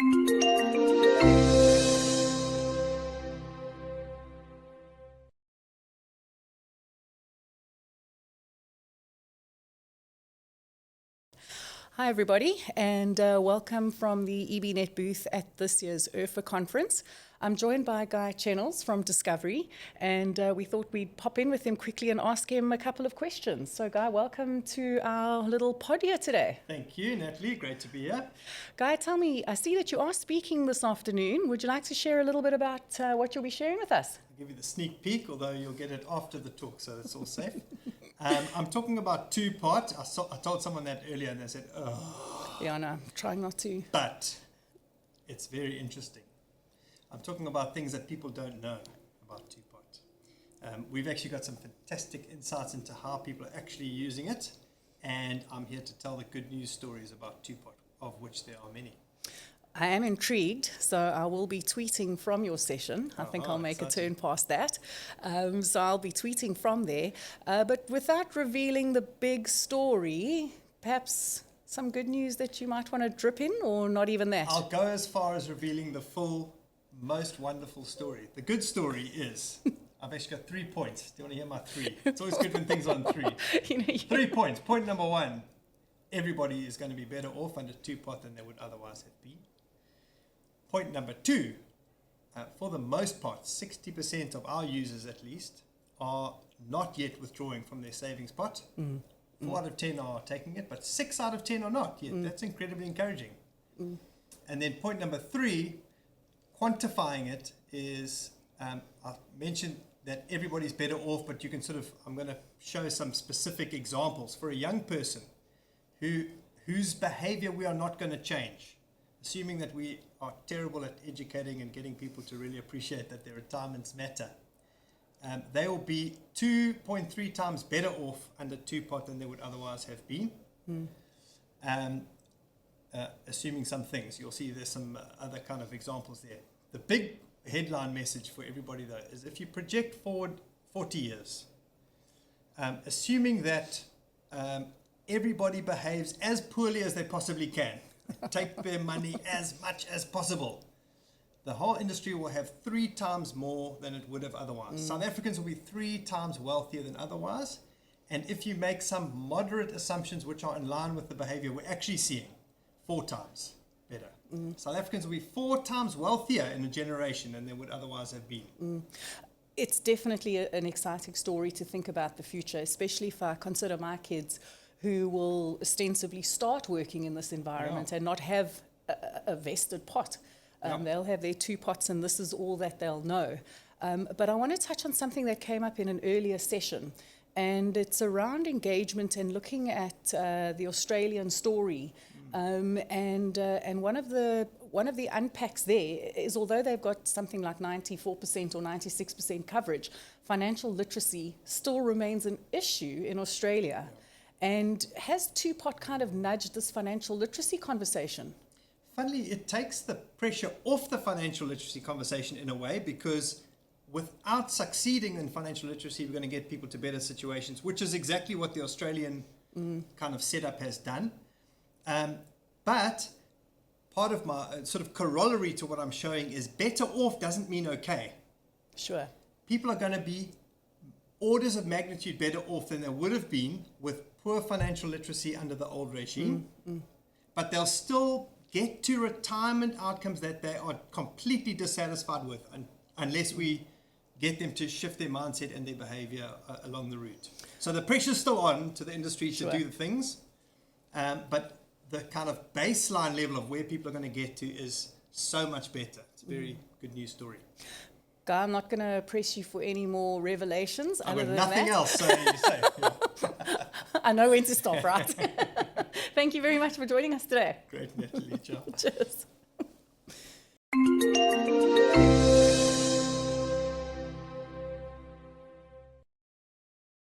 Hi everybody, and welcome from the EBnet booth at this year's IRFA conference. I'm joined by Guy Chennells from Discovery, and we thought we'd pop in with him quickly and ask him a couple of questions. So Guy, welcome to our little pod here today. Thank you, Natalie. Great to be here. Guy, tell me, I see that you are speaking this afternoon. Would you like to share a little bit about what you'll be sharing with us? I'll give you the sneak peek, although you'll get it after the talk, so it's all safe. I'm talking about two-part. I told someone that earlier, and they said, oh. Yeah, no, I'm trying not to. But it's very interesting. I'm talking about things that people don't know about two-part. We've actually got some fantastic insights into how people are actually using it, and I'm here to tell the good news stories about two-part, of which there are many. I am intrigued, so I will be tweeting from your session. I think I'll make exciting. a turn past that. So I'll be tweeting from there. But without revealing the big story, perhaps some good news that you might want to drip in, or not even that? I'll go as far as revealing the full, most wonderful story. The good story is, I've actually got 3 points. Do you want to hear my 3? It's always good when things are on 3. 3 points. Point number 1, everybody is going to be better off under two-part than they would otherwise have been. Point number 2, for the most part, 60% of our users at least are not yet withdrawing from their savings pot. 4 out of 10 are taking it, but 6 out of 10 are not yet. That's incredibly encouraging. And then point number 3, quantifying it is, I mentioned that everybody's better off, but you can sort of, I'm going to show some specific examples for a young person whose behavior we are not going to change. Assuming that we are terrible at educating and getting people to really appreciate that their retirements matter, they will be 2.3 times better off under two-part than they would otherwise have been. Assuming some things, you'll see there's some other kind of examples there. The big headline message for everybody though is if you project forward 40 years, assuming that everybody behaves as poorly as they possibly can, take their money as much as possible, the whole industry will have 3 times more than it would have otherwise. South Africans will be 3 times wealthier than otherwise. And if you make some moderate assumptions which are in line with the behavior we're actually seeing, 4 times better. South Africans will be 4 times wealthier in a generation than they would otherwise have been. It's definitely an exciting story to think about the future, especially if I consider my kids who will ostensibly start working in this environment and not have a vested pot. They'll have their 2 pots, and this is all that they'll know. But I want to touch on something that came up in an earlier session, and it's around engagement and looking at the Australian story. And one of the unpacks there is, although they've got something like 94% or 96% coverage, financial literacy still remains an issue in Australia. And has two-pot kind of nudged this financial literacy conversation? Funnily, it takes the pressure off the financial literacy conversation in a way, because without succeeding in financial literacy, we're going to get people to better situations, which is exactly what the Australian kind of setup has done. But part of my sort of corollary to what I'm showing is better off doesn't mean okay. Sure. People are going to be orders of magnitude better off than they would have been with poor financial literacy under the old regime, but they'll still get to retirement outcomes that they are completely dissatisfied with unless we get them to shift their mindset and their behavior along the route. So the pressure's still on to the industry to do the things, but the kind of baseline level of where people are going to get to is so much better. It's a very good news story. Guy, I'm not going to press you for any more revelations. I've got nothing else, so you say. I know when to stop, right? Thank you very much for joining us today. Great, Natalie. Ciao. Cheers.